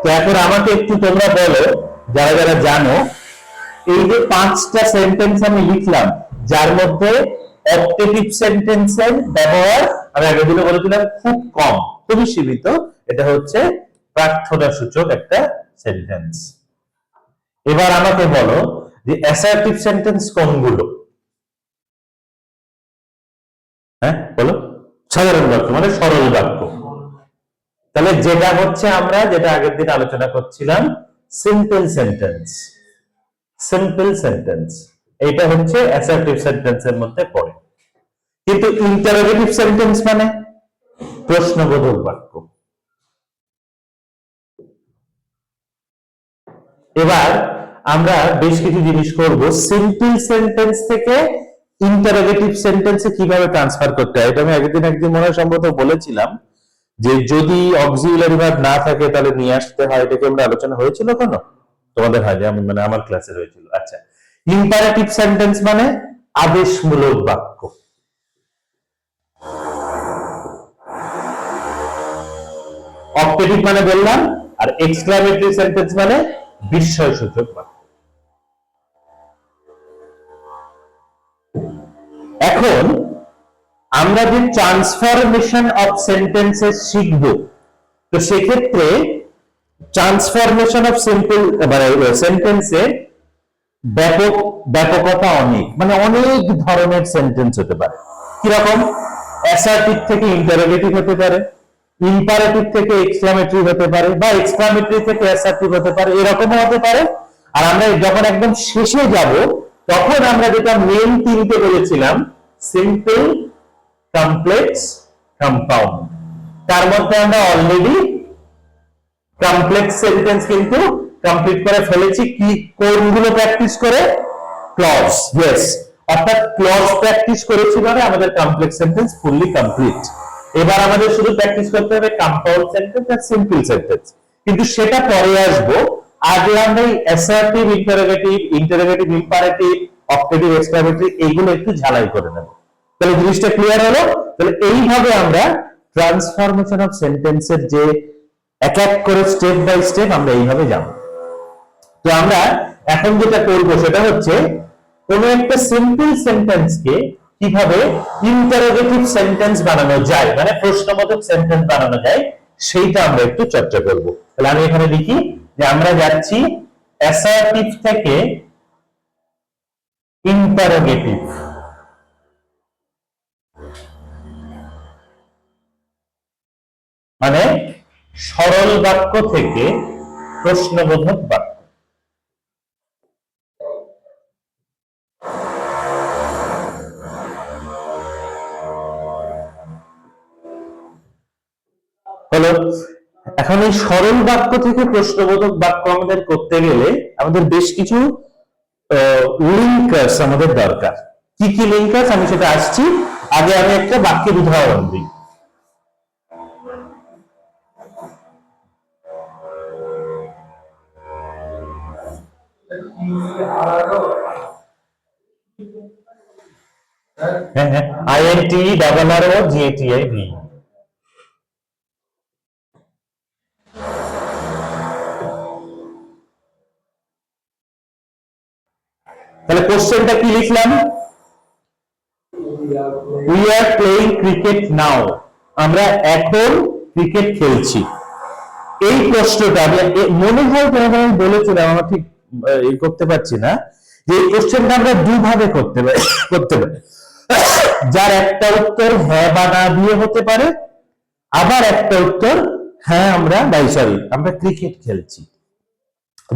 তো এখন আমাকে একটু তোমরা বলো, যারা যারা জানো, এই যে 5টা সেন্টেন্স আমি লিখলাম, যার মধ্যে অপটেটিভ সেন্টেন্সের ব্যবহার আমি আগের দিনে বলেছিলাম খুব কম, খুবই সীমিত, এটা হচ্ছে প্রার্থনা সূচক একটা সেন্টেন্স। এবার আমাকে বলো যে অ্যাসার্টিভ সেন্টেন্স কোনগুলো? হ্যাঁ বলো। সাধারণ বাক্য মানে সরল বাক্য। তাহলে যেটা হচ্ছে আমরা যেটা আগের দিন আলোচনা করছিলাম সিম্পল সেন্টেন্স। সিম্পল সেন্টেন্স এটা হচ্ছে অ্যাসার্টিভ সেন্টেন্সের মধ্যে পড়ে। কিন্তু ইন্টারোগেটিভ সেন্টেন্স মানে প্রশ্নবোধক বাক্য। এবার আমরা বেশ কিছু জিনিস করব, সিম্পল সেন্টেন্স থেকে ইন্টারোগেটিভ সেন্টেন্সে কিভাবে ট্রান্সফার করতে হয়। এটা আমি আগের দিন একদিন মনে হয় সম্ভবত বলেছিলাম যে যদি অক্সিলারি ভার্ব না থাকে তাহলে নিয়ে আসতে হয়। এটা কি আমরা আলোচনা হয়েছিল কোনো তোমাদের? হয় যেমন মানে আমার ক্লাসে হয়েছিল। আচ্ছা, ইম্পারেটিভ সেন্টেন্স মানে আদেশমূলক বাক্য। অপটেটিভ মানে বললাম, আর এক্সক্লামেটরি সেন্টেন্স মানে বিস্ময়সূচক বাক্য। এখন আমরা যে ট্রান্সফরমেশন অফ সেন্টেন্সেস শিখব, তো সেক্ষেত্রে ট্রান্সফরমেশন অফ সিম্পল মানে সেন্টেন্সে ব্যাপক ব্যাপকতা অনেক, মানে অনেক ধরনের সেন্টেন্স হতে পারে। কিরকম? অ্যাসার্টিভ থেকে ইন্টারোগেটিভ হতে পারে, ইম্পারেটিভ থেকে এক্সক্লামেটরি হতে পারে, বা এক্সক্লামেটরি থেকে অ্যাসার্টিভ হতে পারে, এরকমও হতে পারে। আর আমরা যখন একদম শেষে যাব তখন আমরা যেটা মেইন তিনটে বলেছিলাম, সিম্পল, কমপ্লেক্স, কম্পাউন্ড, তার মধ্যে আমরা অলরেডি কমপ্লেক্স সেন্টেন্স কিন্তু কমপ্লিট করে ফেলেছি। কি কোনগুলো প্র্যাকটিস করে? ক্লজ। ইয়েস, অর্থাৎ ক্লজ প্র্যাকটিস করেছি মানে আমাদের কমপ্লেক্স সেন্টেন্স ফুললি কমপ্লিট। এবার আমাদের শুধু প্র্যাকটিস করতে হবে কম্পাউন্ড সেন্টেন্স আর সিম্পল সেন্টেন্স, কিন্তু সেটা পরে আসবো। আগে আমরা assertive, interrogative, interrogative imperative, optative, exclamatory এইগুলো একটু ঝালাই করে নেব। তাহলে জিনিসটা ক্লিয়ার হলো। তাহলে এইভাবে আমরা ট্রান্সফরমেশন অফ সেন্টেন্সের যে এক এক করে স্টেপ বাই স্টেপ আমরা এইভাবে যাব। তো আমরা এখন যেটা করব সেটা হচ্ছে কোন একটা সিম্পল সেন্টেন্সকে কিভাবে ইন্টারোগেটিভ সেন্টেন্স বানানো যায়, মানে প্রশ্নবোধক সেন্টেন্স বানানো যায়, সেইটা আমরা একটু চর্চা করব। তাহলে আমি এখানে লিখি যে আমরা যাচ্ছি অ্যাসার্টিভ থেকে ইন্টারোগেটিভ, মানে সরল বাক্য থেকে প্রশ্নবোধক বাক্য। হলো। এখন এই সরল বাক্য থেকে প্রশ্নবোধক বাক্য আমাদের করতে গেলে আমাদের বেশ কিছু লিঙ্কার্স আমাদের দরকার। কি কি লিঙ্কার্স আমি সেটা আসছি, আগে আমি একটা বাক্যের উদাহরণ দিই। হ্যাঁ হ্যাঁ, INT ডাবল আর ও GATI V। তাহলে কোশ্চেনটা কি লিখলাম? উই আর প্লেইং ক্রিকেট নাও, আমরা এখন ক্রিকেট খেলছি। এই প্রশ্নটা আমি মনে হয় তোমাকে আমি বলেছিলাম, আমার ঠিক করতে পারছি না, যে এই কোশ্চেনটা আমরা দুভাবে করতে পারি। যার একটা উত্তর হ্যাঁ বা না দিয়ে হতে পারে, আবার একটা উত্তর হ্যাঁ আমরা আমরা ক্রিকেট খেলছি।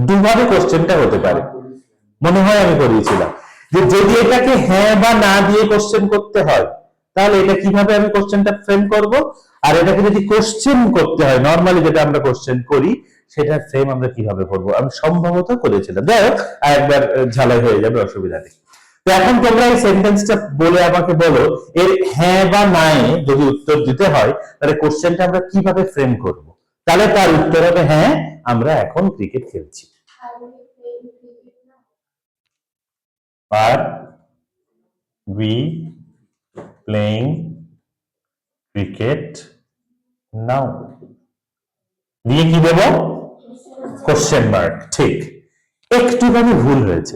দুভাবে কোশ্চেনটা হতে পারে। মনে হয় আমি করিয়েছিলাম যে যদি এটাকে হ্যাঁ বা না দিয়ে কোশ্চেন করতে হয় তাহলে এটা কিভাবে আমি কোশ্চেনটা ফ্রেম করব, আর এটাকে যদি কোশ্চেন করতে হয় নরমালি যেটা আমরা কোশ্চেন করি সেটা ফ্রেম আমরা কিভাবে করব, আমি সম্ভবত করেছিলাম। যাই হোক, আরেকবার ঝালাই হয়ে যাবে, অসুবিধা নেই। তো এখন তোমরা এই সেন্টেন্সটা বলে আমাকে বলো, এর হ্যাঁ বা নাই যদি উত্তর দিতে হয় তাহলে কোশ্চেনটা আমরা কিভাবে ফ্রেম করব। তাহলে তার উত্তর হবে হ্যাঁ আমরা এখন ক্রিকেট খেলছি। Are we playing cricket now? দিয়ে কি দেব? কোশ্চেন মার্ক, ঠিক। একটুখানি ভুল হয়েছে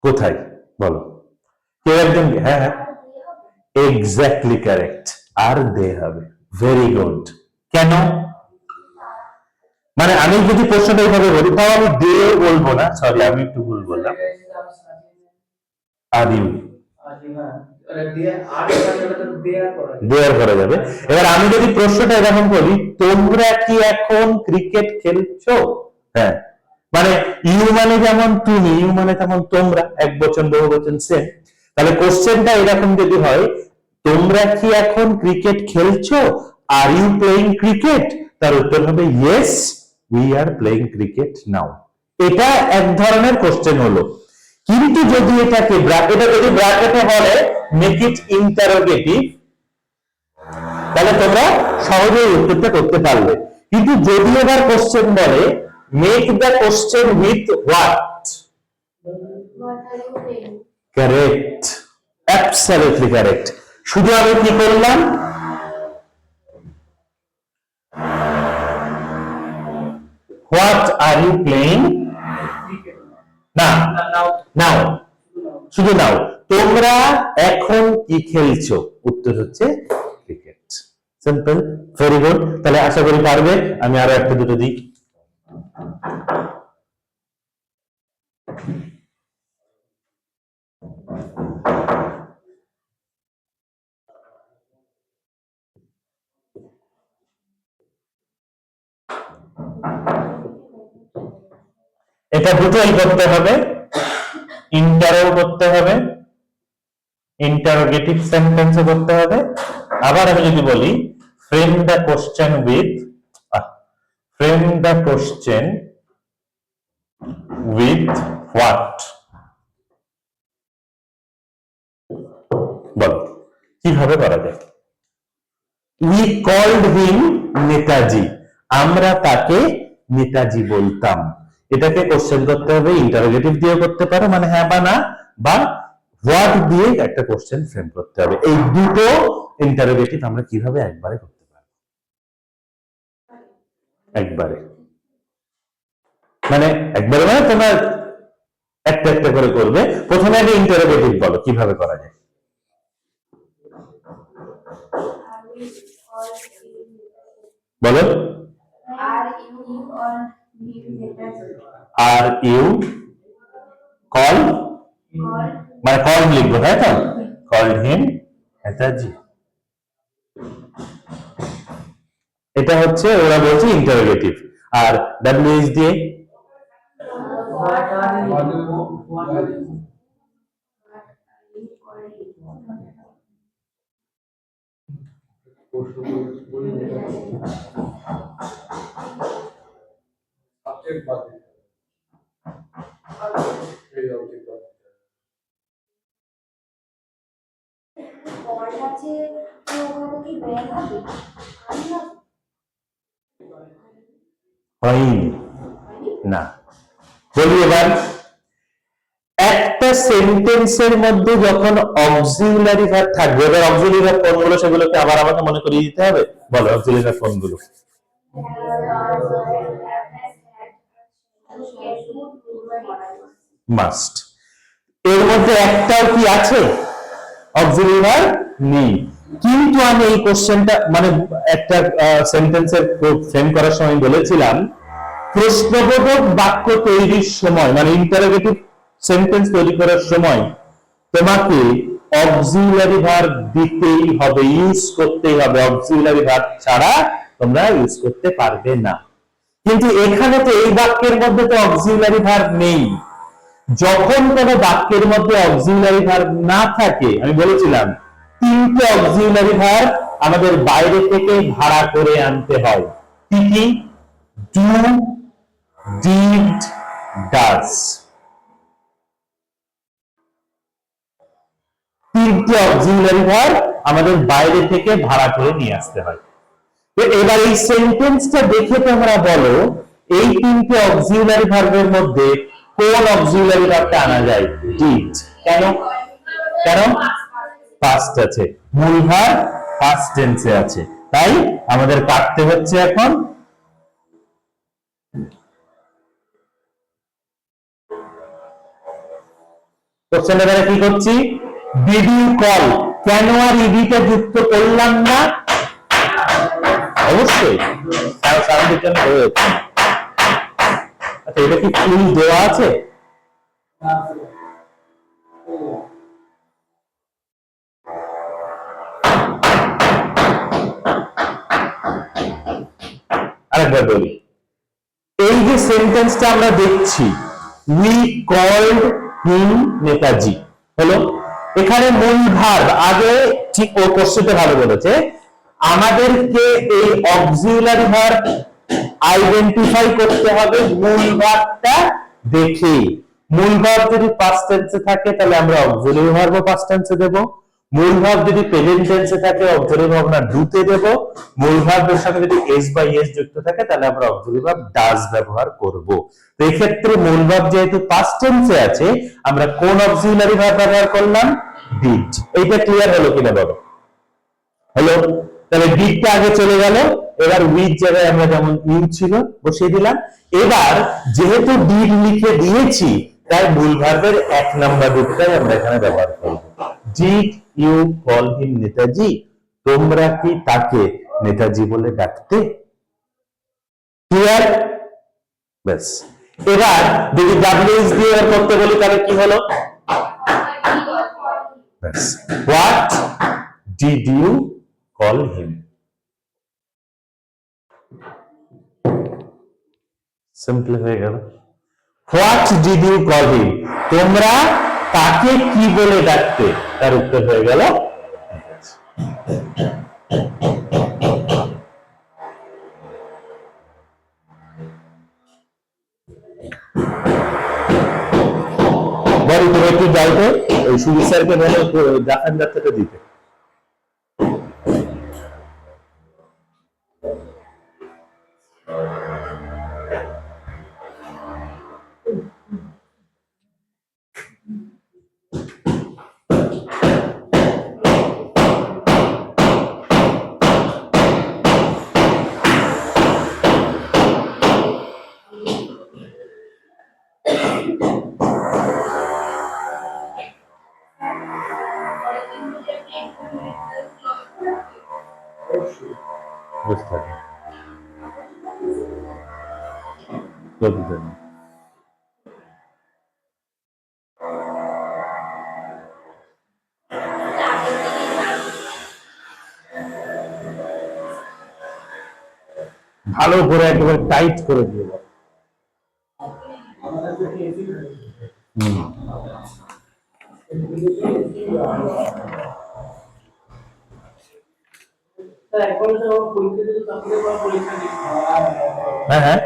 কোথায় বলো? কেউ একজন, হ্যাঁ হ্যাঁ, এক্স্যাক্টলি কারেক্ট, আর দে হবে। Very good. কেন? মানে আমি যদি প্রশ্নটা এইভাবে বলি তাও আমি দে বলবো না, সরি আমি একটু ভুল বললাম, আর ইউ দেয়ার করা যাবে। এবার আমি যদি প্রশ্নটা এরকম বলি, তোমরা কি এখন ক্রিকেট খেলছো? হ্যাঁ, মানে ইউ মানে যেমন তুমি, ইউ মানে তেমন তোমরা, এক বচন বহু বচন সেম। তাহলে কোশ্চেনটা এরকম যদি হয়, তোমরা কি এখন ক্রিকেট খেলছো? Are you playing cricket? তার উত্তর হবে yes, we are playing cricket নাও। এটা এক ধরনের কোশ্চেন হলো। কিন্তু যদি এটাকে ব্র্যাকেটে, যদি ব্র্যাকেটে বলে মেক ইট ইন্টারোগেটিভ, তাহলে তোমরা সহজেই উত্তরটা করতে পারবে। কিন্তু যদি এবার কোশ্চেন বলে make the question with what, correct, absolutely correct. শুধু আমি কি করলাম, হোয়াট আর ইউ প্লেইং, না নাও, শুধু নাও, তোমরা এখন কি খেলছো, উত্তর হচ্ছে ক্রিকেট। Simple, very good. তাহলে আশা করি পারবে। আমি আরো একটা দুটো দিই। এটা দুটোই করতে হবে, ইন্টারও করতে হবে, ইন্টারোগেটিভ সেন্টেন্সও করতে হবে। আবার আমি যদি বলি frame the question with, frame the question with what, বলো কিভাবে করা যায়? উই কল্ড হিম নেতাজি, আমরা তাকে নেতাজি বলতাম। এটাকে কোশ্চেন করতে হবে, ইন্টারোগেটিভ দিয়ে করতে পারো, মানে হ্যাঁ বা না, বা হোয়াট দিয়ে একটা কোশ্চেন ফ্রেম করতে হবে। এই দুটো ইন্টারোগেটিভ আমরা কিভাবে একবারে করতে পারবো? একবারে মানে একবারে মানে তোমরা একটা একটা করে করবে। প্রথমে আগে ইন্টারোগেটিভ বলো কিভাবে করা যায়। বলো, আর ইউ কল, মানে কল লিখবো, তাই তো, কল্ড হিম নেতাজি। এটা হচ্ছে ওরা বলছে ইন্টারোগেটিভ। আর ডাব্লিউএইচ দিয়ে হয়নি না। বলি এবার, একটা সেন্টেন্সের মধ্যে যখন অক্সিলারি ভার্ব থাকবে, এবার অক্সিলারি ভার্ব কোনগুলো সেগুলোকে আবার আমাকে মনে করিয়ে দিতে হবে। বলো অক্সিলারি ভার্ব কোনগুলো? মাস্ট। এর মধ্যে একটাও কি আছে অক্সিলারি ভার্ব? নেই। কিন্তু আমি এই কোশ্চেনটা মানে একটা সেন্টেন্সের ফ্রেম করার সময় বলেছিলাম, প্রশ্নবোধক বাক্য তৈরির সময় মানে ইন্টারোগেটিভ সেন্টেন্স তৈরি করার সময় তোমাকে অক্সিলারি ভার্ব দিতেই হবে, ইউজ করতেই হবে। অক্সিলারি ভার্ব ছাড়া তোমরা ইউজ করতে পারবে না। কিন্তু এখানে তো এই বাক্যের মধ্যে তো অক্সিলারি ভার্ব নেই। যখন কোনো বাক্যের মধ্যে অক্সিলারি ভার্ব না থাকে, আমি বলেছিলাম তিনটে অক্সিলারি ভার্ব আমাদের বাইরে থেকে ভাড়া করে আনতে হয়। কি কি? Do, did, does. তিনটে অক্সিলারি ভার্ব আমাদের বাইরে থেকে ভাড়া করে নিয়ে আসতে হয়। তো এবার এই সেন্টেন্সটা দেখে তোমরা বলো এই তিনটে অক্সিলারি ভার্বের মধ্যে কোন অক্সিলারি ভার্বটা আনা যায়? ডিড। কেন? কারণ পাস্ট আছে, মূল ভার্ব পাস্ট টেন্সে আছে, তাই আমাদের কাটতে হচ্ছে এখন কোশ্চেন এবারে কি করছি, ডিড ইউ কল, কেন আর ইডিটা যুক্ত করলাম না? অবশ্যই সারাদিনের জন্য রয়েছে। আচ্ছা এটা কি ফুল দেওয়া আছে? আরেকবার বলি, এই যে সেন্টেন্সটা আমরা দেখছি, উই কল্ড হিম নেতাজি, হলো এখানে মূল ভার্ব আগে, ঠিক ও কোশ্চেনটা ভালো বলেছে, আমাদেরকে এই অক্সিলারি ভার্ব আইডেন্টিফাই করতে হবে মূল ভার্বটা দেখে। মূল ভার্ব যদি পাস্ট টেন্সে থাকে তাহলে আমরা অক্সিলারি ভার্বও পাস্ট টেন্সে দেব, মূল ভার্ব যদি প্রেজেন্ট টেন্সে থাকে অক্সিলারি ভার্ব না ডুতে দেব, মূল ভার্বের সাথে যদি এস বাই এস যুক্ত থাকে তাহলে আমরা অক্সিলারি ভার্ব ডাজ ব্যবহার করব। তো এই ক্ষেত্রে মূল ভার্ব যেহেতু পাস্ট টেন্সে আছে, আমরা কোন অক্সিলারি ভার্ব ব্যবহার করলাম? ডিড। এইটা ক্লিয়ার হলো কিনা বলো? হলো। তাহলে ডিডটা আগে চলে গেল, এবার উইথ জায়গায় আমরা যেমন ইউ ছিল বসিয়ে দিলাম। এবার যেহেতু ডিড লিখে দিয়েছি তাই মূল ভার্বের 1 নাম্বার রূপটাই আমরা এখানে ব্যবহার করব। Did you call him Netaji, তোমরা কি তাকে নেতাজি বলে ডাকতে? ক্লিয়ার? ব্যাস। এবার যদি ডাব্লিউএস দিয়ে করতে বলি তাহলে কি হলো? ব্যাস, what did you call him. Simple হয়ে গেল। What did you call him, তোমরা তাকে কি বলে ডাকতে? তার উত্তর হয়ে গেল। বলো তুমি একটু যাও তো ওই সুজিত স্যারকে বলো জাফান যাত্রাটা দিতে। ভালো করে একেবারে টাইট করে দিয়ে দাও। হ্যাঁ হ্যাঁ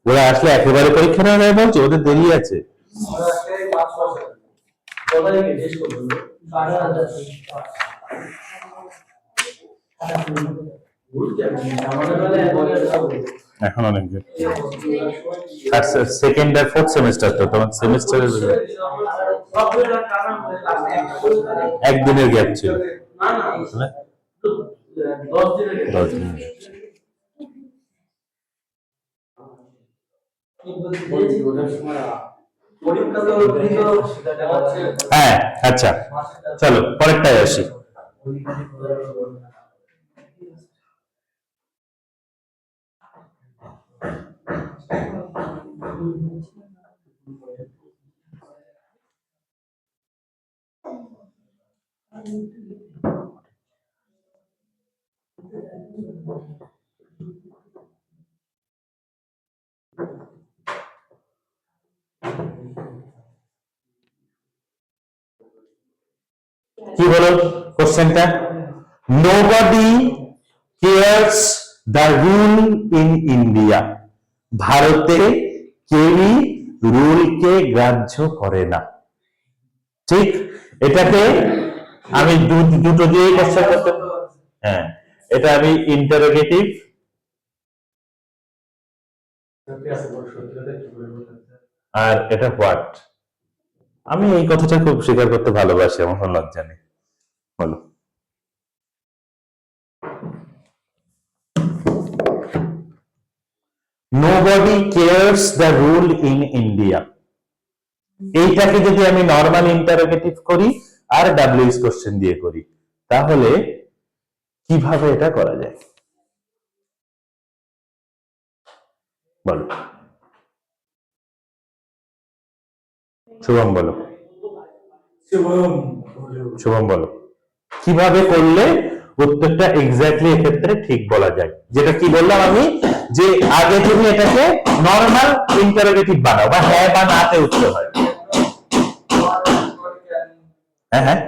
ওরা আসলে একেবারে পরীক্ষা নেওয়া যায় বলছে, ওদের দেরি আছে। এখন অনেক সেকেন্ড আর ফোর্থ সেমিস্টার, তো তোমার সেমিস্টারের একদিনের গ্যাপ ছিল। 10 দিন। হ্যাঁ আচ্ছা চলো পরেরটায় আসি। কি বলো কোশ্চেনটা? Nobody cares the rule in India, ভারতে কেউই রুলকে গ্রাহ্য করে না। ঠিক, এটাকে আমি দুটো দিয়ে কোশ্চেন করতে, হ্যাঁ এটা আমি ইন্টারোগেটিভ আর এটা হোয়াট। আমি এই কথাটা খুব স্বীকার করতে ভালোবাসি, আমার কোনো লজ্জা নেই। বলো। Nobody cares the rule in India. এইটাকে যদি আমি নর্মাল ইন্টারোগেটিভ করি আর ডাব্লিউএইচ কোশ্চেন দিয়ে করি, তাহলে কিভাবে এটা করা যায় বলো? শুভম বলো। শুভম বলো কিভাবে করলে উত্তরটা এক্স্যাক্টলি এক্ষেত্রে ঠিক বলা যায়। যেটা কি বললাম আমি, যে আগে তুমি এটাকে নর্মাল ইন্টারোগেটিভ বানাও, বা হ্যাঁ বা নাতে উত্তর হয়। হ্যাঁ হ্যাঁ,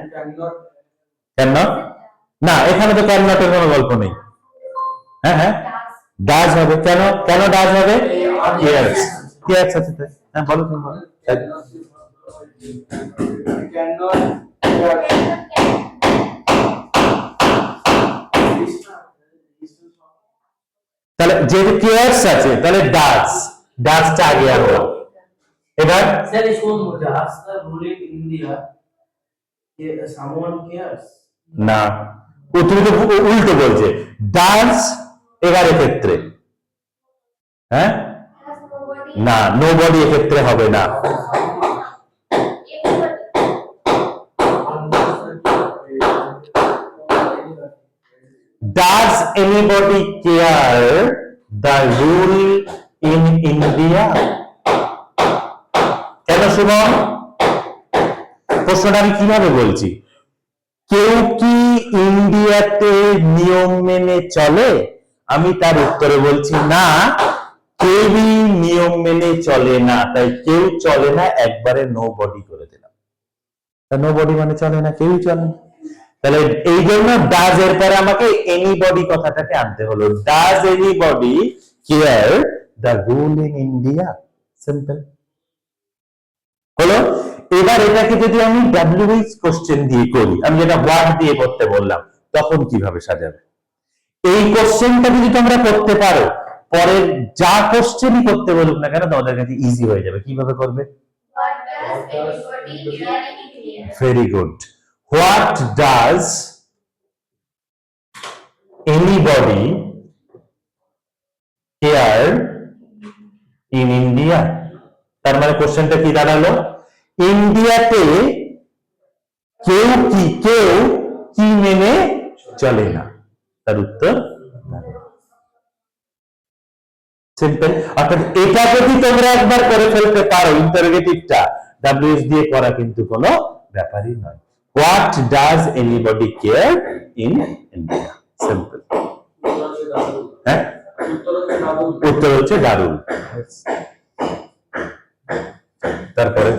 ক্যান নট, না এখানে তো ক্যান নটের কোনো গল্প নেই। হ্যাঁ হ্যাঁ, ডাজ হবে। কেন কেন ডাজ হবে? কেয়ারস, কেয়ারস আছে তো। হ্যাঁ বলো তুমি বলো। তাহলে যেহেতু কেয়ারস আছে তাহলে ডাজ, ডাজটা আগে আনবো। এবার স্যার এই শুনুন, does the rule in India, someone cares না, ও তুমি তো উল্টো বলছে। ডাজ এবার এক্ষেত্রে, হ্যাঁ না, নোবডি এক্ষেত্রে হবে না। Does anybody care the rule in India? কেন শুভম? প্রশ্নটা আমি কিভাবে বলছি, কেউ কি ইন্ডিয়াতে নিয়ম মেনে চলে? আমি তার উত্তরে বলছি না, কেউই নিয়ম মেনে চলে না। তাই কেউ চলে না একবারে নো বডি করে দিলাম। নো বডি মানে চলে না, কেউই চলে না। তাহলে এই জন্য ডাজ এর পরে আমাকে এনিবডি কথাটাকে আনতে হলো। Does anybody care the rule in India? Simple হলো। এবার এটাকে যদি আমি ডাব্লিউএইচ কোশ্চেন দিয়ে করি, আমি যেটা ওয়ার্ড দিয়ে করতে বললাম, তখন কিভাবে সাজাবে? এই কোশ্চেনটা যদি তোমরা করতে পারো, পরের যা কোশ্চেনই করতে বলুক না কেন তোমাদের কাছে ইজি হয়ে যাবে। কিভাবে করবে? Very good. What does anybody care in India? তার মানে কোশ্চেনটা কি দাঁড়ালো, ইন্ডিয়াতে কেউ কি মেনে চলে না? তার উত্তর সিম্পল। অর্থাৎ এটা যদি তোমরা একবার করে ফেলতে পারো ইন্টারোগেটিভটা, ডাব্লিউএস দিয়ে করা কিন্তু কোনো ব্যাপারই নয়। What does anybody care in India? Simple. হ্যাঁ, উত্তর হচ্ছে দারুণ। তারপরে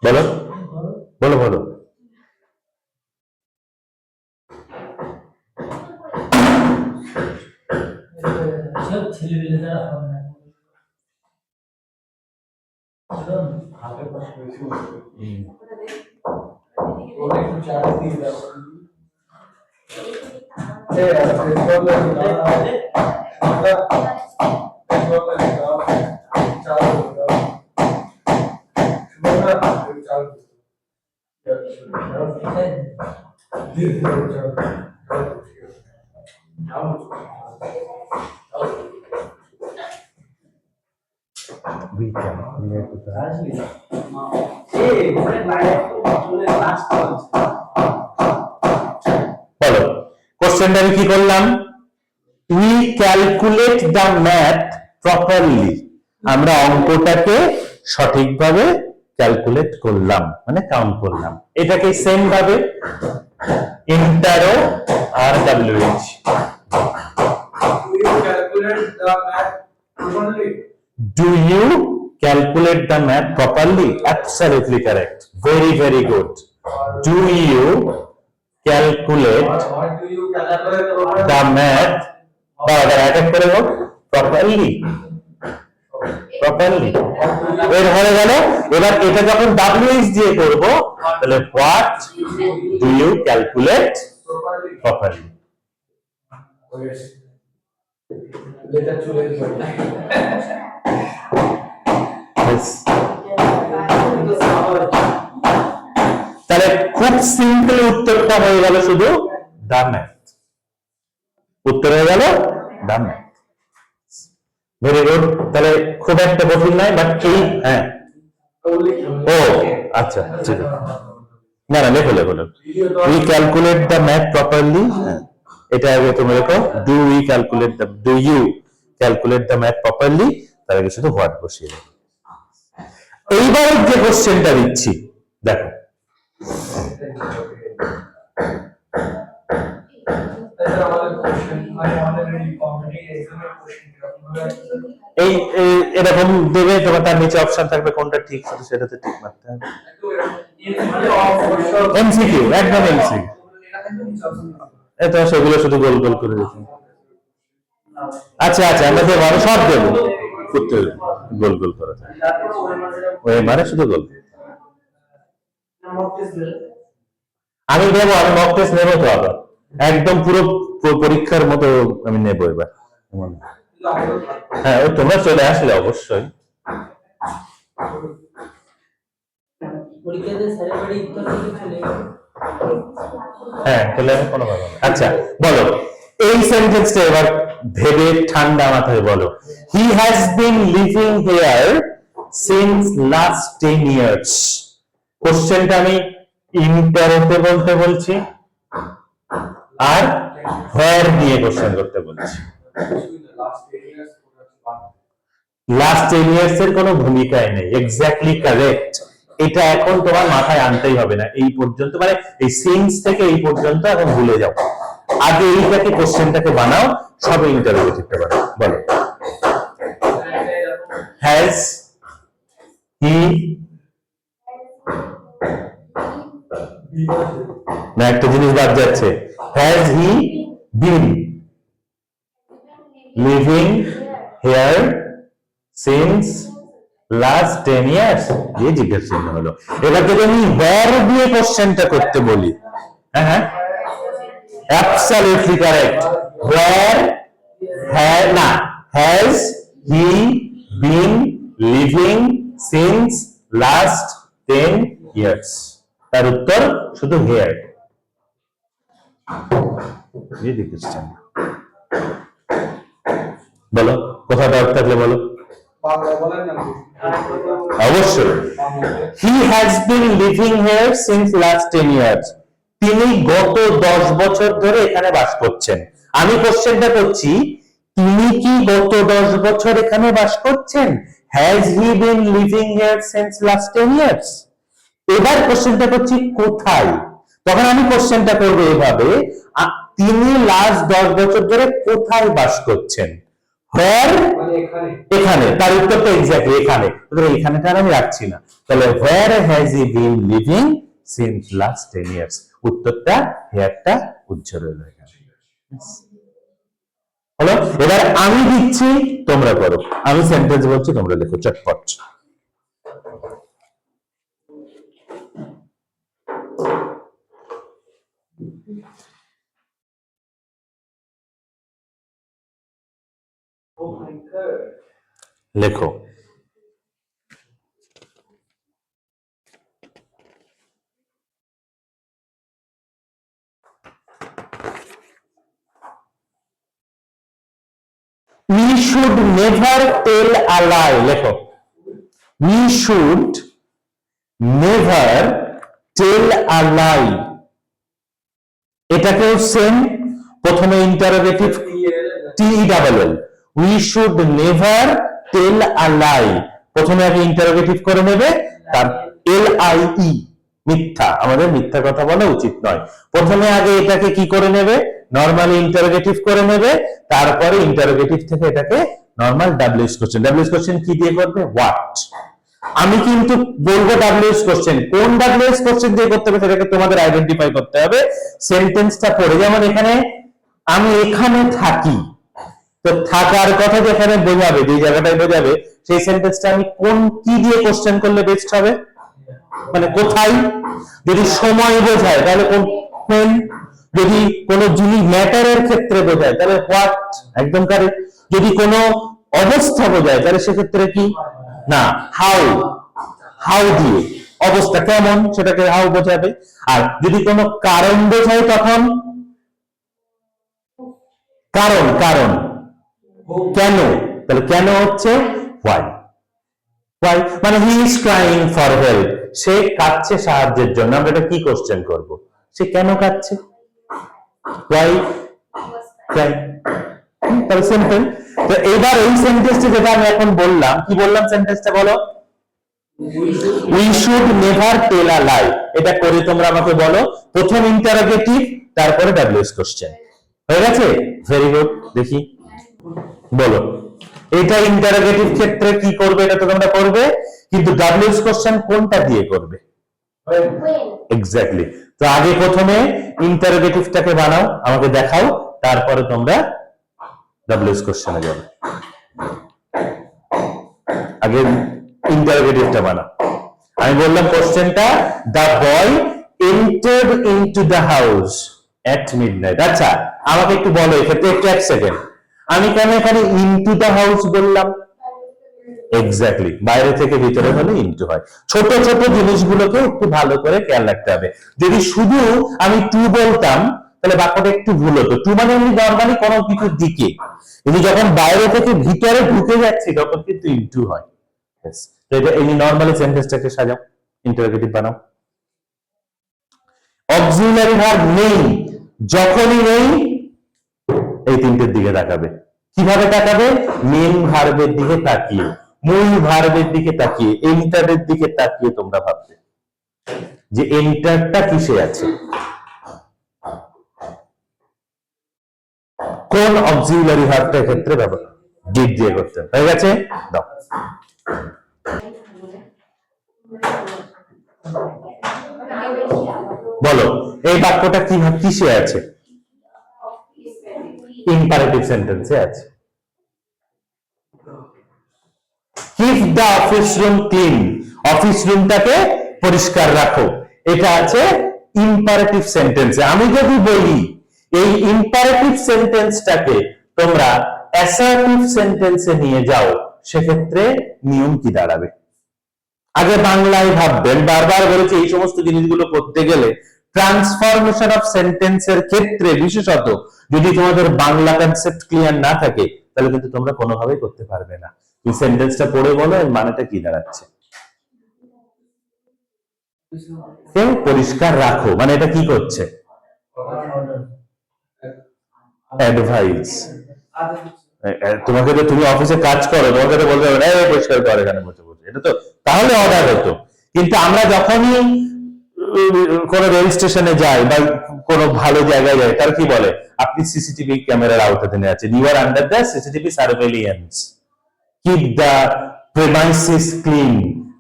বলো বলো বলো। সব ছেলেমেয়েরা হবে না। হাতে পাশে বেশি অনেক চার্জ দিয়ে দাও। বলো কোশ্চেনটা আমি কি করলাম, we calculate the math properly, আমরা অঙ্কটাকে সঠিকভাবে ক্যালকুলেট করলাম, মানে কাউন্ট করলাম। এটাকে সেম ভাবে ইন্টারো আর WH, do you calculate the math properly? Absolutely correct, very very good. Do you calculate the math properly? Properly এর হয়ে গেল। এবার এটা যখন ডাব্লিউএইচ দিয়ে করব, তাহলে what do you calculate properly? তাহলে খুব সিম্পল উত্তরটা হয়ে গেল শুধু দ্য ম্যাথ। উত্তর হয়ে গেল দ্য ম্যাথ। Very good. তাহলে খুব একটা কঠিন নয়, বাট এই হ্যাঁ ও আচ্ছা ঠিক আছে, না না লেখো লেখো লেখো, we calculate the math properly. এটা আগে তুমি লেখো, do we calculate the, do you calculate the math properly, তার আগে শুধু হোয়াট বসিয়ে দেবো। এইবার যে কোশ্চেনটা দিচ্ছি দেখো, এই এরকম দেবে, তোমার তার নিচে অপশন থাকবে, কোনটা ঠিক শুধু সেটাতে টিক মারতে হবে। এমসিকিউ, একদম এমসিকিউ। তো সেগুলো শুধু গোল গোল করে দেখি। আচ্ছা আচ্ছা, আমরা দেবো, সব দেবো, উত্তর গোল গোল করে ওই মানে শুধু গোল। আমি দেবো, আমি মক টেস্ট নেবো তো আবার, একদম পুরো পরীক্ষার মতো আমি নেবো এবার। হ্যাঁ, তোমরা চলে আসলে অবশ্যই। হ্যাঁ, চলে আসে কোনো ব্যাপার না। আচ্ছা বলো, এই সেন্টেন্সটা এবার ভেবে ঠান্ডা মাথায় বলো। He has been living here since last 10 years। কোশ্চেনটা আমি ইম্পারেটিভ বলতে বলছি, আর হোয়ার দিয়ে কোশ্চেন করতে বলছি। লাস্ট 10 years এর কোনো ভূমিকাই নেই, এক্স্যাক্টলি কারেক্ট। এটা এখন তোমার মাথায় আনতেই হবে না, এই পর্যন্ত, মানে এই সিন্স থেকে এই পর্যন্ত এখন ভুলে যাও। আগে এইটাকে কোশ্চেনটাকে বানাও, সবে ইন্টারোগেটিভটা বানাও। বলো, হ্যাজ হি, না একটা জিনিস বাদ যাচ্ছে, has he been living here since last 10 years, এই জিজ্ঞাসা চিহ্ন হলো। এবার যদি আমি where দিয়ে কোশ্চেনটা করতে বলি, হ্যাঁ হ্যাঁ অ্যাবসলিউটলি কারেক্ট। where না, has he been living since last 10 years, তার উত্তর শুধু হেয়ার। এই জিজ্ঞাসা চিহ্ন। বলো, কোথাও ডাউট থাকলে বলো। অবশ্যই, he has been living here since last 10 years, তিনি গত 10 বছর ধরে এখানে বাস করছেন। আমি কোশ্চেনটা করছি, তিনি কি গত 10 বছর এখানে বাস করছেন? Has he been living here since last 10 years। এবার কোশ্চেনটা করছি কোথায়, তখন আমি কোশ্চেনটা করবো এভাবে, তিনি লাস্ট 10 বছর ধরে কোথায় বাস করছেন? where, এখানে, তার উত্তরটা এক্স্যাক্টলি এখানে। এখানেটা আমি রাখছি না, তাহলে where has he been living since last 10 years, উত্তরটা হেয়ারটা উজ্জ্বল হলো এখানে। হলো, এবার আমি দিচ্ছি, তোমরা করো, আমি সেন্টেন্স বলছি, তোমরা লেখো চটপট। লেখো। We should never tell a lie, লেখো। We should never tell a lie, এটাকেও সেম, প্রথমে interrogative TELL, we should never tell a lie, প্রথমে আগে ইন্টারোগেটিভ করে নেবে, তার LIE, মিথ্যা, আমাদের মিথ্যা কথা বলা উচিত নয়। প্রথমে আগে এটাকে কি করে নেবে, নরমালি ইন্টারোগেটিভ করে নেবে, তারপরে ইন্টারোগেটিভ থেকে এটাকে normal WH question, WH question কি দিয়ে করবে, হোয়াট। আমি কিন্তু বলবো WH কোশ্চেন, কোন WH কোশ্চেন দিয়ে করতে হবে সেটাকে তোমাদের আইডেন্টিফাই করতে হবে সেন্টেন্সটা পড়ে। যেমন এখানে আমি এখানে থাকি, তো থাকার কথা যেখানে বোঝাবে, যে জায়গাটায় বোঝাবে, সেই সেন্টেন্সটা আমি কোন কি দিয়ে কোশ্চেন করলে বেস্ট হবে, মানে কোথায়। যদি সময় বোঝায় তাহলে কোন, যদি কোনো জিনিস ম্যাটারের ক্ষেত্রে বোঝায় তাহলে হোয়াট, একদম কারেক্ট। যদি কোনো অবস্থা বোঝায় তাহলে সেক্ষেত্রে কি, না হাউ, হাউ দিয়ে, অবস্থা কেমন সেটাকে হাউ বোঝাবে। আর যদি কোনো কারণ বোঝায় তখন কারণ কারণ কেন, তাহলে কেন হচ্ছে why, why মানে he is crying for help, সে কাঁদছে সাহায্যের জন্য। আমরা এটা কি কোশ্চেন করব, সে কেন কাঁদছে, why crying, তাহলে সিম্পল। তো এবার এই সেন্টেন্সটা যেটা আমি এখন বললাম, কি বললাম সেন্টেন্সটা বলো, we should never tell a lie, এটা করে তোমরা আমাকে বলো, প্রথম ইন্টারোগেটিভ তারপরে ডাব্লিউএস কোশ্চেন, হয়ে গেছে? ভেরি গুড, দেখি বলো এটা ইন্টারোগেটিভ ক্ষেত্রে কি করবে, এটা তো তোমরা করবে, কিন্তু ডাব্লিউএস কোশ্চেন কোনটা দিয়ে করবে? এক্স্যাক্টলি। তো আগে প্রথমে ইন্টারোগেটিভটাকে বানাও, আমাকে দেখাও, তারপরে তোমরা ডাব্লিউএস কোশ্চেনে যাবে। আগে ইন্টারোগেটিভটা বানাও। আমি বললাম কোশ্চেনটা, the boy entered into the house at midnight. আচ্ছা আমাকে একটু বলো এক্ষেত্রে, একটু এক সেকেন্ড, আমি কেন এখানে ইনটু দ্য হাউস বললাম? এক্স্যাক্টলি, বাইরে থেকে ভিতরে হলে ইনটু হয়। ছোট ছোট জিনিসগুলোকে একটু ভালো করে খেয়াল রাখতে হবে। যদি শুধু আমি টু বলতাম তাহলে বাক্যটা একটু ভুল হতো। টু মানে আমি নরমালি কোনো কিছুর দিকে, কিন্তু যখন বাইরে থেকে ভিতরে ঢুকে যাচ্ছি তখন কিন্তু ইনটু হয়। তো এটা এই নরমালি সেন্টেন্সটাকে সাজাও, ইন্টারোগেটিভ বানাও। অক্সিলারি ভার্ব নেই, যখনই নেই এই তিনটের দিকে তাকাবে। কিভাবে তাকাবে? মেন ভার্বের দিকে তাকিয়ে, মূল ভার্বের দিকে তাকিয়ে, এন্টারের দিকে তাকিয়ে তোমরা ভাববে যে এন্টারটা কিসে আছে, কোন অক্সিলারি ভার্বটা ক্ষেত্রে ব্যবহার, ডিড দিয়ে করতে। হয়ে গেছে? দাও বলো এই বাক্যটা কি কিসে আছে? ইম্পারেটিভ সেন্টেন্সে আছে। Keep the office room clean, office রুমটাকে পরিষ্কার রাখো, এটা আছে ইম্পারেটিভ সেন্টেন্সে। আমি যদি বলি এই ইম্পারেটিভ সেন্টেন্সটাকে তোমরা অ্যাসার্টিভ সেন্টেন্সে নিয়ে যাও, সেক্ষেত্রে নিয়ম কি দাঁড়াবে? আগে বাংলায় ভাববেন, বারবার বলেছি এই সমস্ত জিনিসগুলো করতে গেলে ট্রান্সফরমেশন অফ সেন্টেন্সের ক্ষেত্রে বিশেষত যদি তোমাদের বাংলা কনসেপ্ট ক্লিয়ার না থাকে তাহলে কিন্তু তোমরা কোনোভাবেই করতে পারবে না। তুমি সেন্টেন্সটা পড়ে বলো এর মানেটা কি দাঁড়াচ্ছে। পরিষ্কার রাখো মানে এটা কি করছে? অ্যাডভাইস। তোমাকে তো, তুমি অফিসে কাজ করো, তোমাকে তো বলতে হবে না পরিষ্কার কর এখানে বসে বসে, এটা তো তাহলে অর্ডার হতো। কিন্তু আমরা যখনই কোন রেল স্টেশনে যাই বা কোনো ভালো জায়গায় যাই, তার কি বলে, আপনি সিসিটিভি ক্যামেরার আওতাধীনে আছেন, you are under the CCTV surveillance, keep the premises clean,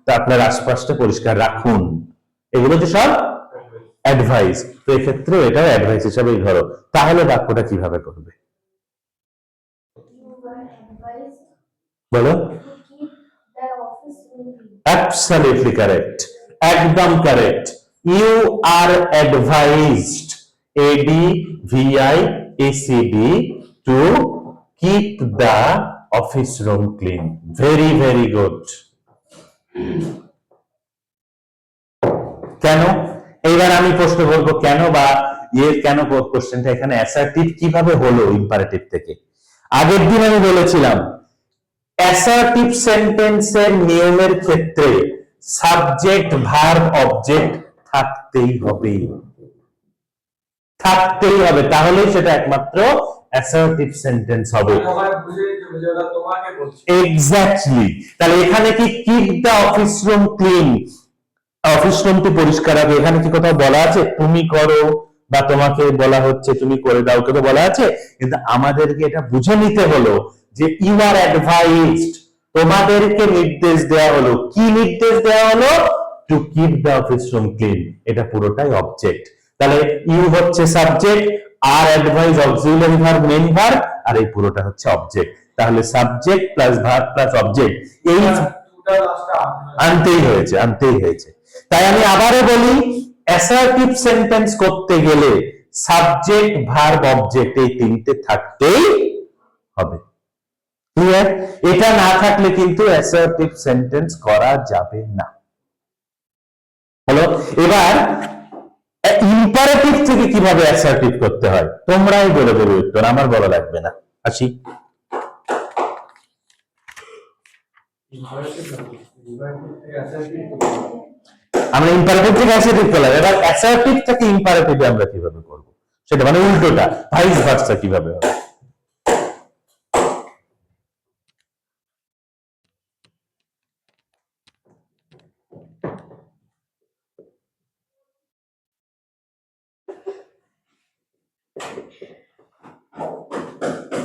তা আপনার আশপাশটা পরিষ্কার রাখুন, এগুলো তো সব অ্যাডভাইস। তো এক্ষেত্রে এটাও অ্যাডভাইস হিসাবেই ধরো। তাহলে বাক্যটা কিভাবে করবে বলো? Absolutely correct, একদম correct. You are advised, ADVIACD, to keep the office room clean. Very very good. কেন? এইবার আমি প্রশ্ন করবো কেন, বা কেন কোশ্চেনটা এখানে অ্যাসার্টিভ কিভাবে হলো ইম্পারেটিভ থেকে। আগের দিন আমি বলেছিলাম অ্যাসার্টিভ সেন্টেন্সের নিয়মের ক্ষেত্রে সাবজেক্ট ভার্ব অবজেক্ট থাকতেই হবে, থাকতেই হবে, তাহলেই সেটা একমাত্র অ্যাসার্টিভ সেন্টেন্স হবে। এক্স্যাক্টলি। তাহলে এখানে কি keep the office room clean, office রুমটি পরিষ্কার রাখো, এখানে কি কোথাও বলা আছে তুমি করো বা তোমাকে বলা হচ্ছে তুমি করে দাও, কেন বলা আছে? কিন্তু আমাদেরকে এটা বুঝে নিতে হলো যে ইউ আর অ্যাডভাইসড, তোমাদেরকে নির্দেশ দেওয়া হলো। কি নির্দেশ দেওয়া হলো? To keep the office room clean, এটা পুরোটাই অবজেক্ট। তাহলে ইউ হচ্ছে সাবজেক্ট, আর advice auxiliary verb main verb, আর এই পুরোটা হচ্ছে অবজেক্ট। তাহলে subject plus verb plus object এই আনতেই হয়েছে। তাই আমি আবারও বলি অ্যাসার্টিভ সেন্টেন্স করতে গেলে সাবজেক্ট ভার্ব অবজেক্ট এই তিনটে থাকতেই হবে। ক্লিয়ার? এটা না থাকলে কিন্তু অ্যাসার্টিভ সেন্টেন্স করা যাবে না। হলো? এবার ইম্পারেটিভ থেকে কিভাবে অ্যাসার্টিভ করতে হয় তোমরাই বলে দেবে উত্তর, আমার বলা লাগবে না। আসি, আমরা ইম্পারেটিভ থেকে অ্যাসার্টিভ করলাম, এবার অ্যাসার্টিভ থেকে ইম্পারেটিভে আমরা কিভাবে করব সেটা, মানে উল্টোটা, ভাইস ভার্সা কিভাবে হবে।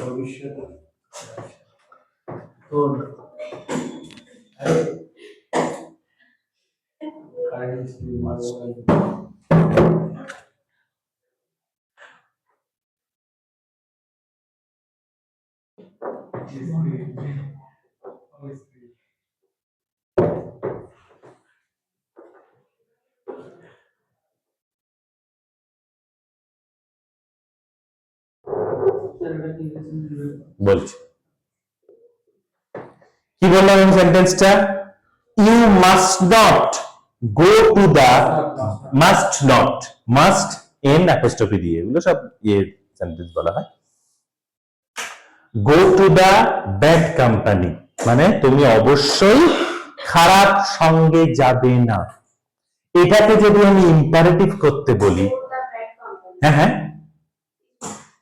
ভবিষ্যতে তোর বলছি, কি বললাম এই সেন্টেন্সটা? You must not go to the, must not, must n apostrophe দিয়ে, এগুলো সব ইয়ে সেন্টেন্স বলা হয়। Go to the bad company মানে তুমি অবশ্যই খারাপ সঙ্গে যাবে না। এটাকে যদি আমি ইম্পারেটিভ করতে বলি, হ্যাঁ হ্যাঁ,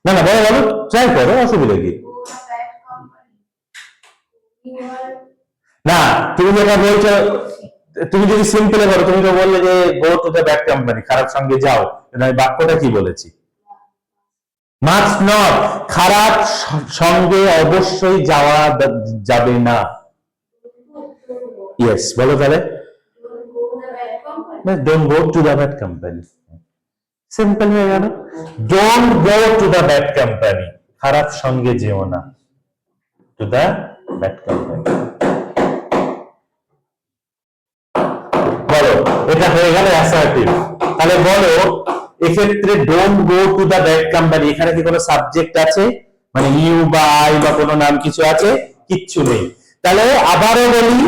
না না বলো বলো, ট্রাই করো, অসুবিধা কি? না তুমি যেটা বলছো, তুমি যদি সিম্পলে বলো, তুমি তো বললে যে go to the bad company, খারাপ সঙ্গে যাও, আমি বাক্যটা কি বলেছি? মাস্ট নট, খারাপ সঙ্গে অবশ্যই যাওয়া যাবে না। ইয়েস, বলো তাহলে। Don't go to the bad company, simple হয়ে গেল। Don't go to the bad company, খারাপ সঙ্গে যেও না, টু দ্য ব্যাড কোম্পানি। বলো, এটা হয়ে গেল অ্যাসার্টিভ। তাহলে বলো এক্ষেত্রে don't go to the bad company, এখানে কি কোনো সাবজেক্ট আছে, মানে ইউ বা আই বা কোনো নাম কিছু আছে? কিচ্ছু নেই। তাহলে আবারও বলি,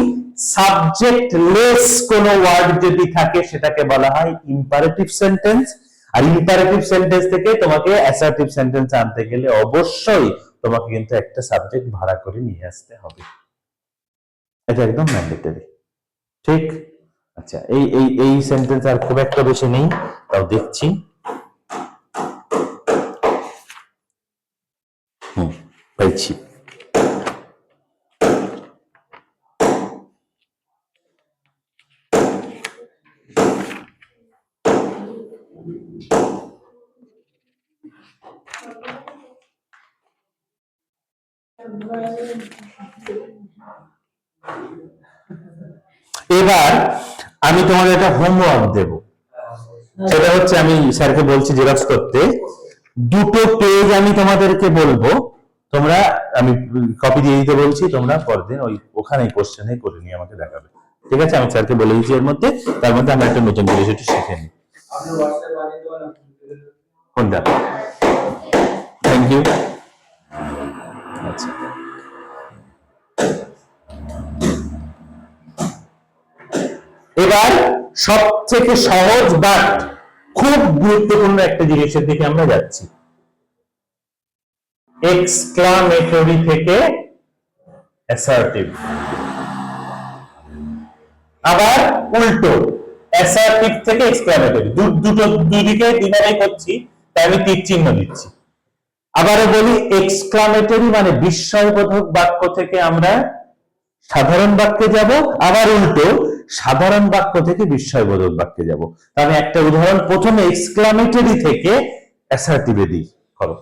সাবজেক্ট লেস কোনো ওয়ার্ড যদি থাকে সেটাকে বলা হয় ইম্পারেটিভ সেন্টেন্স। আর ইম্পারেটিভ সেন্টেন্স থেকে তোমাকে অ্যাসার্টিভ সেন্টেন্স আনতে গেলে অবশ্যই তোমাকে কিন্তু একটা সাবজেক্ট ভাড়া করে নিয়ে আসতে হবে, এটা একদম ম্যান্ডেটরি, ঠিক? আচ্ছা, এই এই এই সেন্টেন্স আর খুব একটা বেশি নেই, তাও দেখছি। পাইছি। এবার আমি তোমাদের একটা হোমওয়ার্ক দেব, সেটা হচ্ছে আমি স্যারকে বলছি জেরক্স করতে, দুটো পেজ আমি তোমাদেরকে বলবো, তোমরা, আমি কপি দিয়ে দিতে বলছি, তোমরা পরদিন ওই ওখানে কোশ্চেনে করে নিয়ে আমাকে দেখাবে, ঠিক আছে? আমি স্যারকে বলে দিচ্ছি, এর মধ্যে তার মধ্যে আমরা একটা নতুন জিনিস একটু শিখে নিই। কোনটা? Thank you. আচ্ছা, এবার সব থেকে সহজ বাট খুব গুরুত্বপূর্ণ একটা জিনিসের দিকে আমরা যাচ্ছি, এক্সক্লামেটরি থেকে অ্যাসার্টিভ, আবার উল্টো অ্যাসার্টিভ থেকে এক্সক্লামেটরি, দুটো দুদিকে দিনাই করছি, তাই আমি তীর চিহ্ন দিচ্ছি। আবারও বলি, এক্সক্লামেটরি মানে বিস্ময়বোধক বাক্য থেকে আমরা সাধারণ বাক্যে যাব, আবার উল্টো সাধারণ বাক্য থেকে বিস্ময়বোধক বাক্যে যাব। আমি একটা উদাহরণ প্রথমে এক্সক্লামেটরি থেকে অ্যাসার্টিভে দিই, করো।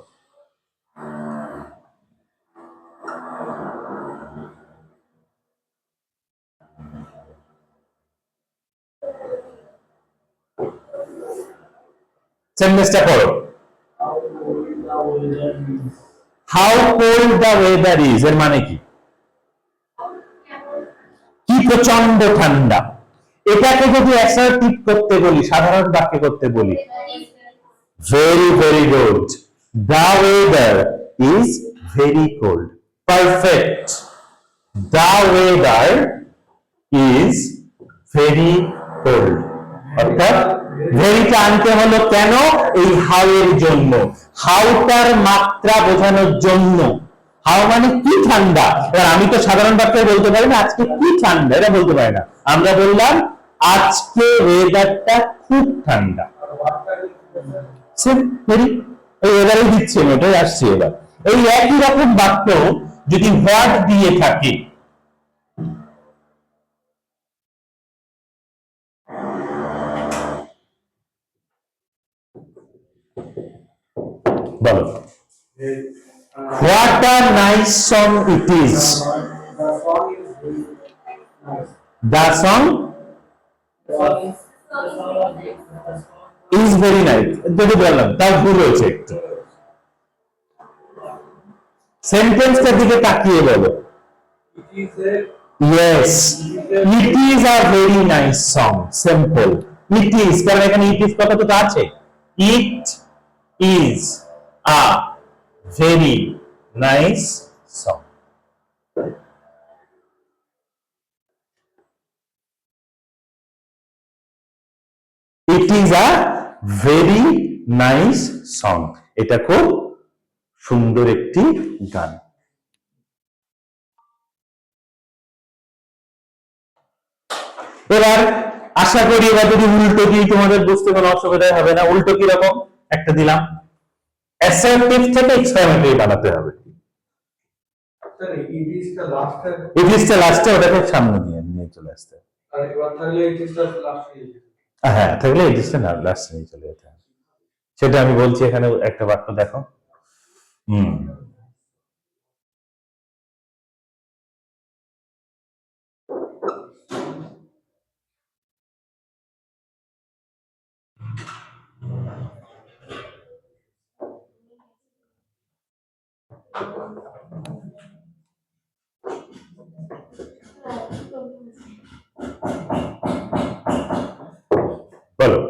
সেন্টেন্সটা পড়ো। How cold the weather is, এর মানে কি? কি প্রচন্ড ঠান্ডা। এটাকে যদি অ্যাসার্টিভ করতে বলি, সাধারণ বাক্যে করতে বলি, very very good, the weather is very cold, perfect, the weather is very cold, অর্থাৎ ভেরিটা আনতে হলো কেন? এই হাউ এর জন্য, হাউটার মাত্রা বোঝানোর জন্য। হাউ মানে কি ঠান্ডা। এবার আমি তো সাধারণ বাক্যে বলতে পারি না আজকে কি ঠান্ডা, এটা বলতে পারি না। আমরা বললাম আজকে ওয়েদারটা খুব ঠান্ডা। এবারে দিচ্ছি, এটাই আসছে। এবার এই একই রকম বাক্য যদি হোয়াট দিয়ে থাকে, বলো what a nice song it is, the song is very nice, যদি বললাম তাও ভুল হয়েছে একটু। সেন্টেন্সটার দিকে তাকিয়ে বলো, yes it is a very nice song, simple it is, কারণ এখানে it is কথাটা আছে। it is a very nice song. It is a very nice song. এটা খুব সুন্দর একটি গান। এবার আশা করি এবার যদি উল্টো দিই তোমাদের বুঝতে কোনো অসুবিধা হবে না। উল্টো কি রকম একটা দিলাম, অ্যাসার্টিভ থেকে এক্সক্লামেটরি বানাতে হবে। ইট ইজ টা লাস্টে, ওটাকে সামনে দিয়ে নিয়ে চলে আসতে। আর এবার থাকলে ইট ইজ টা লাস্টে, হ্যাঁ থাকলে ইট ইজ টা লাস্টে নিয়ে চলে যেতে হবে। সেটা আমি বলছি, এখানে একটা বাক্য দেখো। বলো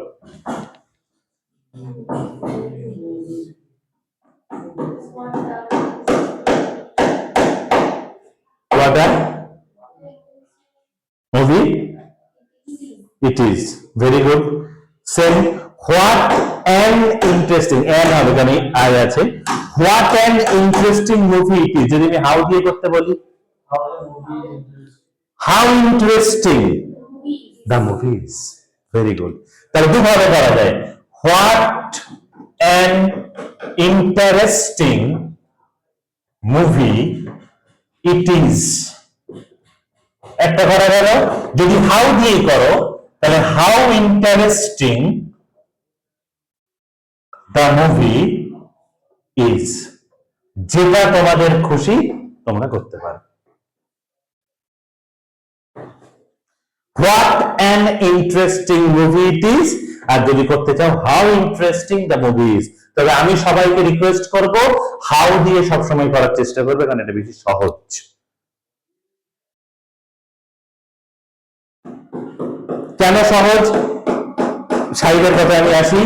what a movie it is, very good. Same, what an interesting, and হবে কেন আই আছে, what an interesting movie it is, যদি আমি হাউ দিয়ে করতে বলি, how interesting the movie is, very good. তাহলে দুভাবে করা যায়, what an interesting movie it is, একটা করা গেল। যদি হাউ দিয়ে করো তাহলে how interesting the movie is, যেটা তোমাদের খুশি তোমরা করতে পারো। What an interesting movie it is, আর যদি করতে চাও how interesting the movie is, তবে আমি সবাইকে রিকোয়েস্ট করব হাউ দিয়ে সবসময় করার চেষ্টা করবে, কারণ এটা বেশি সহজ। কেন সহজ? সাইডের কথা আমি আসি।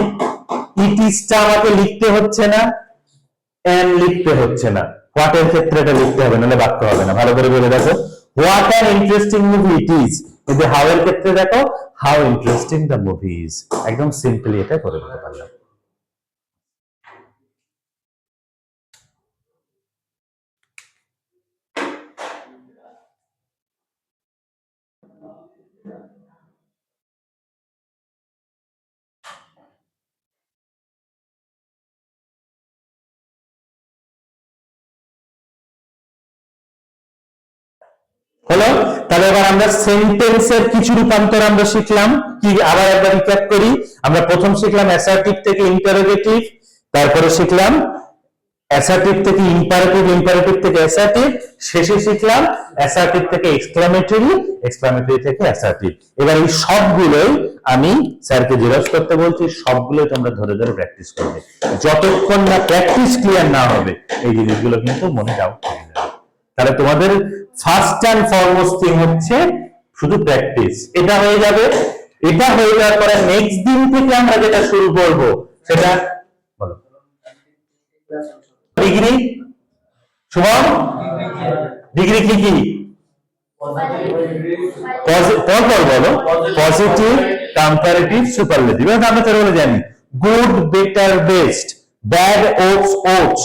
ইট ইজটা আমাকে লিখতে হচ্ছে না, এন লিখতে হচ্ছে না। হোয়াট এর ক্ষেত্রে এটা লিখতে হবে, নাহলে বাক্য হবে না। ভালো করে বলে দেখো, what an interesting movie it is, কিন্তু হাউ এর ক্ষেত্রে দেখো how interesting the movie is, একদম সিম্পলি এটা করে দিতে পারলাম। হলো? তাহলে এবার আমরা সেন্টেন্সের কিছু রূপান্তর আমরা শিখলাম। কি আবার একবার রিক্যাপ করি। আমরা প্রথম শিখলাম অ্যাসার্টিভ থেকে ইন্টারোগেটিভ, তারপরে শিখলাম অ্যাসার্টিভ থেকে ইম্পারেটিভ, ইম্পারেটিভ থেকে অ্যাসার্টিভ, শেষে শিখলাম অ্যাসার্টিভ থেকে এক্সক্লামেটরি, এক্সক্লামেটরি থেকে অ্যাসার্টিভ। এবার এই সবগুলোই আমি স্যারকে জেরক্স করতে বলছি, সবগুলোই তোমরা ধরে ধরে প্র্যাকটিস করবে। যতক্ষণ না প্র্যাকটিস ক্লিয়ার না হবে এই জিনিসগুলো কিন্তু মনে ডাউট থেকে যাবে। তাহলে তোমাদের ফার্স্ট এন্ড ফরমোস্ট থিং হচ্ছে শুধু প্র্যাকটিস। এটা হয়ে যাবে, এটা হয়ে যাওয়ার পরে নেক্সট দিন থেকে আমরা যেটা শুরু করব সেটা বলো ডিগ্রি। শুভম, ডিগ্রি কি কি? পর বলো, পজিটিভ, কম্পারেটিভ, সুপারলেটিভ। এবার আমরা তাহলে বলে জানি good, better, best, bad, worse, ওটস,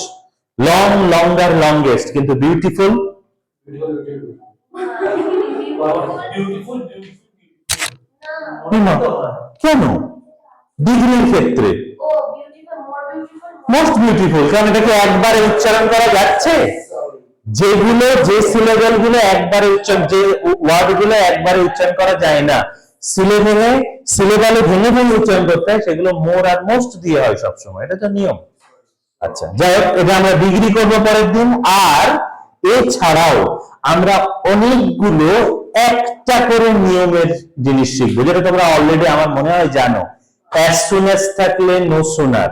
লং, লঙ্গার, লংগেস্ট, কিন্তু বিউটিফুল কেন? ডিগ্রির ক্ষেত্রে মোস্ট বিউটিফুল, কারণ এটাকে একবারে উচ্চারণ করা যাচ্ছে। যেগুলো, যে সিলেবল গুলো একবারে উচ্চারণ, যে ওয়ার্ড গুলো একবারে উচ্চারণ করা যায় না, সিলেবালে ভেঙে ভেঙে উচ্চারণ করতে হয়, সেগুলো মোর আর মোস্ট দিয়ে হয় সবসময়, এটা তো নিয়ম। আচ্ছা, যাই হোক, এটা আমরা ডিগ্রি করবো পরের দিন। আর এছাড়াও আমরা অনেকগুলো একটা করে নিয়মের জিনিস শিখবো, যেটা তোমরা অলরেডি আমার মনে হয় জানো। as soon as থাকলে no sooner,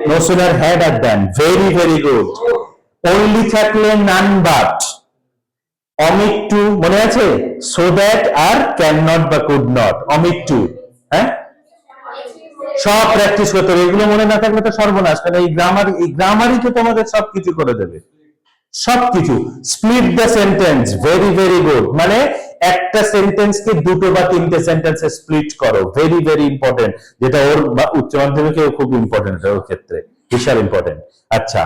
no sooner had or done, very very good. only থাকলে none but, omit to মনে আছে, so that R can not বা could not, omit to, হ্যাঁ, সব প্র্যাকটিস করতে হবে। এগুলো মনে না থাকলে তো সর্বনাশ, কারণ এই গ্রামারই তো তোমাদের সবকিছু করে দেবে, সবকিছু। Split the sentence, very very good, মানে একটা সেন্টেন্সকে দুটো বা তিনটে সেন্টেন্সে স্প্লিট করো, ভেরি ভেরি ইম্পর্টেন্ট, যেটা ওর উচ্চ মাধ্যমিকেও খুব ইম্পর্টেন্ট, ওর ক্ষেত্রে বিশাল ইম্পর্টেন্ট। আচ্ছা,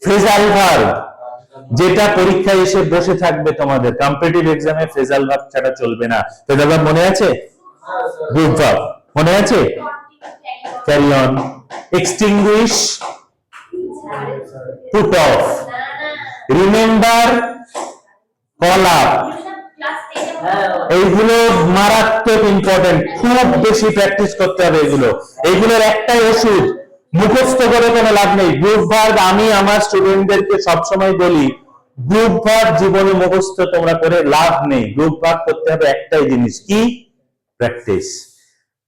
ফ্রেজাল ভার্ব, যেটা পরীক্ষায় এসে বসে থাকবে তোমাদের কম্পিটিটিভ এক্সামে, ফ্রেজাল ভার্ব ছাড়া চলবে না। ফ্রেজাল ভার্ব মনে আছে? গ্রুপ ভার্ব মনে আছে? Carry on, extinguish, put off, remember, call up, এইগুলো মারাত্মক ইম্পর্টেন্ট, খুব বেশি প্র্যাকটিস করতে হবে এগুলো। এইগুলোর একটাই ওষুধ, মুখস্থ করে কোনো লাভ নেই। গ্রুপ ভার্ব আমি আমার স্টুডেন্টদেরকে সবসময় বলি, গ্রুপ ভার্ব জীবনে মুখস্থ তোমরা করে লাভ নেই। গ্রুপ ভার্ব করতে হবে একটাই জিনিস, কি? প্র্যাকটিস।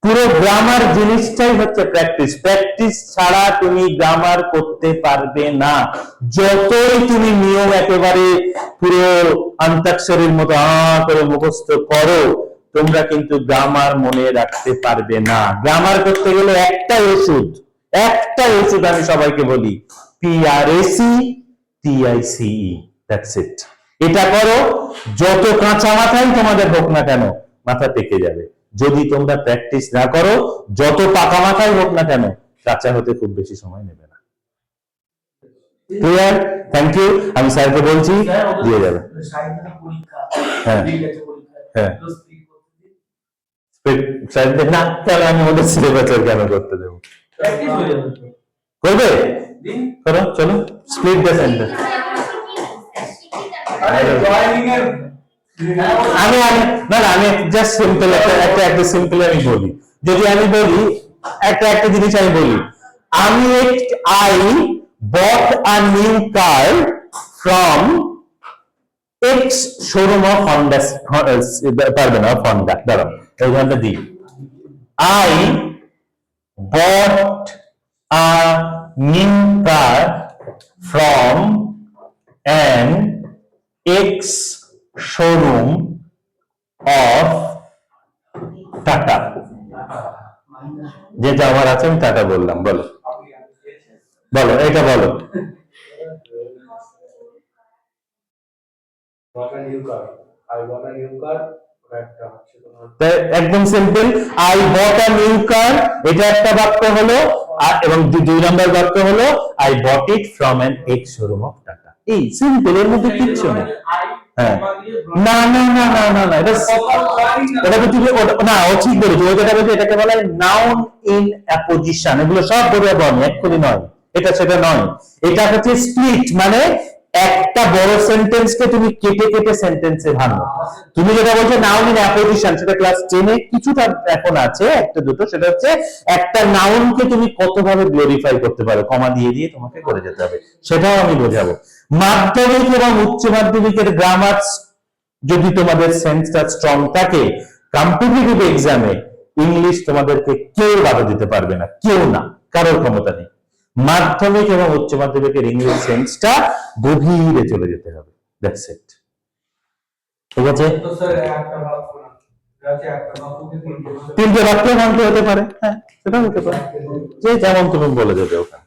পুরো গ্রামার জিনিসটাই হচ্ছে প্র্যাকটিস। প্র্যাকটিস ছাড়া তুমি গ্রামার করতে পারবে না। যতই তুমি নিয়ম একেবারে পুরো অন্তাক্ষরীর মতো করে মুখস্থ করো, তোমরা কিন্তু গ্রামার মনে রাখতে পারবে না। গ্রামার করতে গেলে একটাই ওষুধ, একটাই ওষুধ আমি সবাইকে বলি, PRAC TICE, দ্যাটস ইট। এটা করো, যত কাঁচা মাথায় তোমাদের হোক না কেন মাথা পেকে যাবে। যদি তোমরা প্র্যাকটিস না করো, যত পাকা মাথায় হোক না কেন কাঁচা হতে খুব বেশি সময় নেবে না। ক্লিয়ার? Thank you. আমি স্যারকে বলছি দিয়ে যাবে। হ্যাঁ হ্যাঁ, না তাহলে আমি ওদের সিলেবাসের কেন করতে দেবো? করবে? করো, চলো, স্প্লিট দ্য সেন্টেন্স। আমি জাস্ট সিম্পল একটা সিম্পল আমি বলি। যদি আমি বলি একটা জিনিস আমি বলি, I bought a new car from X showroom of Honda, পারবে না Honda, দাঁড়াও এই ঘন্টা দিই। I bought a new car from an X showroom of Tata, যেটা আমার আছে আমি টাটা বললাম। বলো বলো, এটা বলো। একদম simple, I bought a new car, এটা একটা বাক্য হলো, এবং দুই নম্বর বাক্য হলো I bought it from an ex showroom of tata. এই সিম্পল, এর মধ্যে কিচ্ছু নেই। হ্যাঁ, না না না না না না, এটাকে তুমি না, ও ঠিক বলেছো, ও যেটা বলছে এটাকে বলা হয় নাউন ইন অ্যাপোজিশন। এগুলো সব বড় বর্ণ, এক্ষুনি নয়, এটা সেটা নয়। এটা হচ্ছে স্প্লিট, মানে একটা বড় সেন্টেন্সকে তুমি কেটে কেটে সেন্টেন্সে ভাঙো। তুমি যেটা বলছো নাউন ইন অ্যাপোজিশন, সেটা ক্লাস 10 এ কিছুটা এখন আছে, একটা দুটো। সেটা হচ্ছে একটা নাউনকে তুমি কতভাবে গ্লোরিফাই করতে পারো, কমা দিয়ে দিয়ে তোমাকে করে যেতে হবে, সেটাও আমি বোঝাবো। মাধ্যমিক এবং উচ্চ মাধ্যমিকের গ্রামার যদি তোমাদের সেন্সটা স্ট্রং থাকে, কম্পিটিটিভ এক্সামে ইংলিশ তোমাদেরকে কেউ বাধা দিতে পারবে না, কেউ না, কারোর ক্ষমতা নেই। মাধ্যমিক এবং উচ্চ মাধ্যমিকের ইংলিশ সেন্সটা গভীরে চলে যেতে হবে, দ্যাটস ইট। ঠিক আছে, তিনটে বাক্য ভাঙতে হতে পারে, হ্যাঁ সেটা হতে পারে, যে যেমন তুমি বলে দেবে ওখানে।